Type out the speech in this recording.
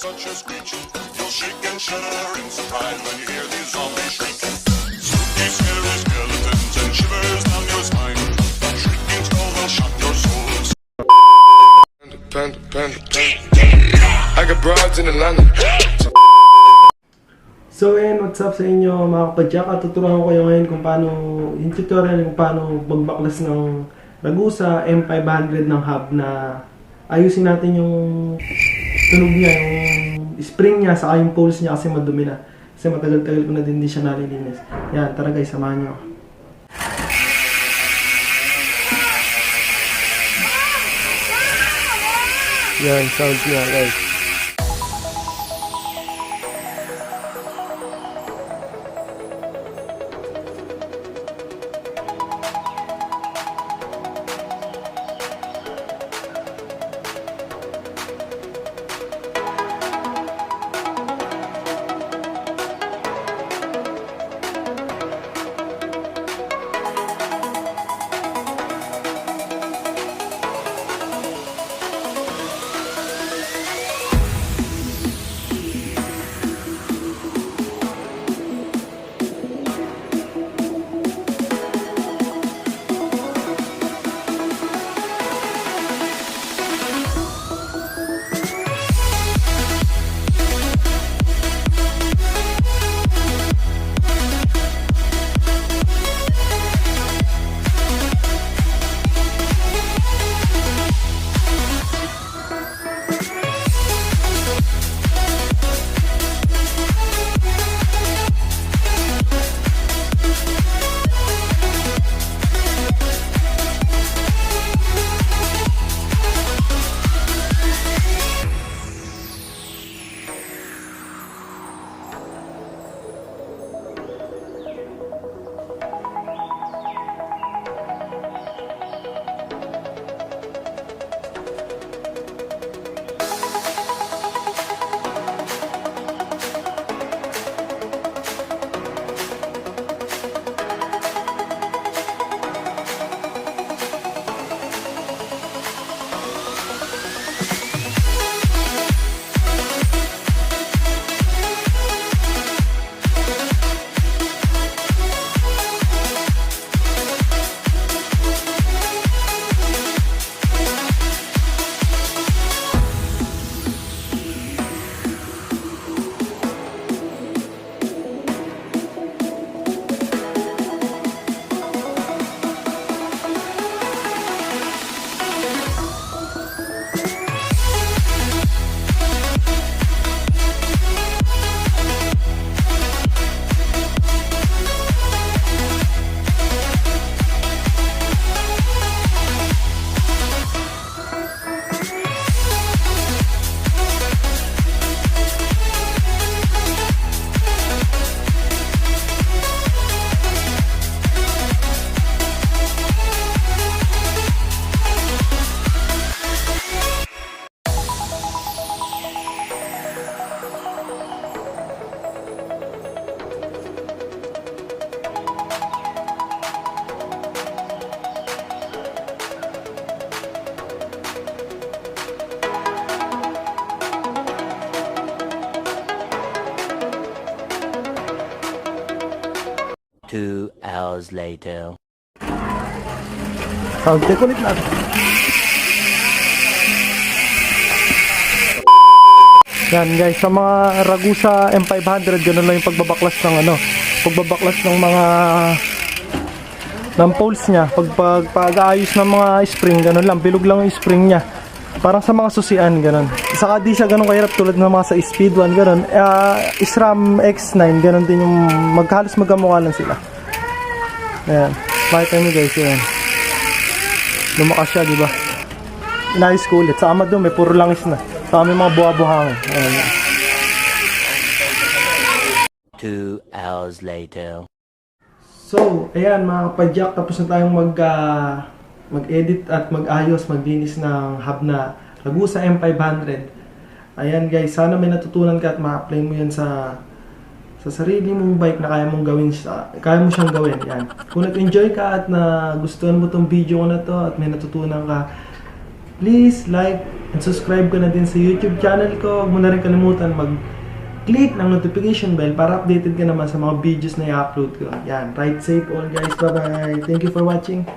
such a screech. You'll shake and shudder in surprise when you hear these zombies shriek. Spooky, scary skeletons and shivers down your spine. That shrieking skull will shock your soul. I got broads in Atlanta. So ayan, what's up sa inyo mga kapadyak? At tuturuan ko kayo ngayon kung paano, yung tutorial kung paano magbaklas ng Ragusa m-500 ng hub na ayusin natin yung tunog niya, yung spring niya, saka yung poles niya kasi madumi na. Kasi matagal-tagal ko na din siya nalilinis. Yan, tara guys, samahan nyo. Yan, sounds niya guys. Two hours later. Sound check ulit natin. Yan guys, sa mga Ragusa m-500, ganun lang yung pagbabaklas ng pagbabaklas ng mga ng poles niya. Pag-aayos ng mga spring, ganun lang, bilog lang yung spring niya. Parang sa mga susian, ganun. Saka di siya ganun kahirap tulad ng mga sa Speed 1, ganun. SRAM X9, ganun din yung halos magkamukha lang sila. Ayan, makita nyo guys, yan. Lumakas siya, diba? Inayos ko ulit. Sa madumi, puro langis na. Sa may mga buha-buhangin. Ayan. 2 hours later. So, ayan mga kapadyak, tapos na tayong mag-edit at mag-ayos, maglinis ng hub na Ragusa m-500. Ayan guys, sana may natutunan ka at ma-apply mo yan sa sarili mong bike na kaya mong gawin, kaya mo siyang gawin. Yan. Kung nag-enjoy ka at na gustuhan mo tong video ko na to at may natutunan ka, please like and subscribe ka na din sa YouTube channel ko. Huwag mo na rin kalimutan mag-click ng notification bell para updated ka naman sa mga videos na i-upload ko. Yan, ride safe all guys. Bye-bye. Thank you for watching.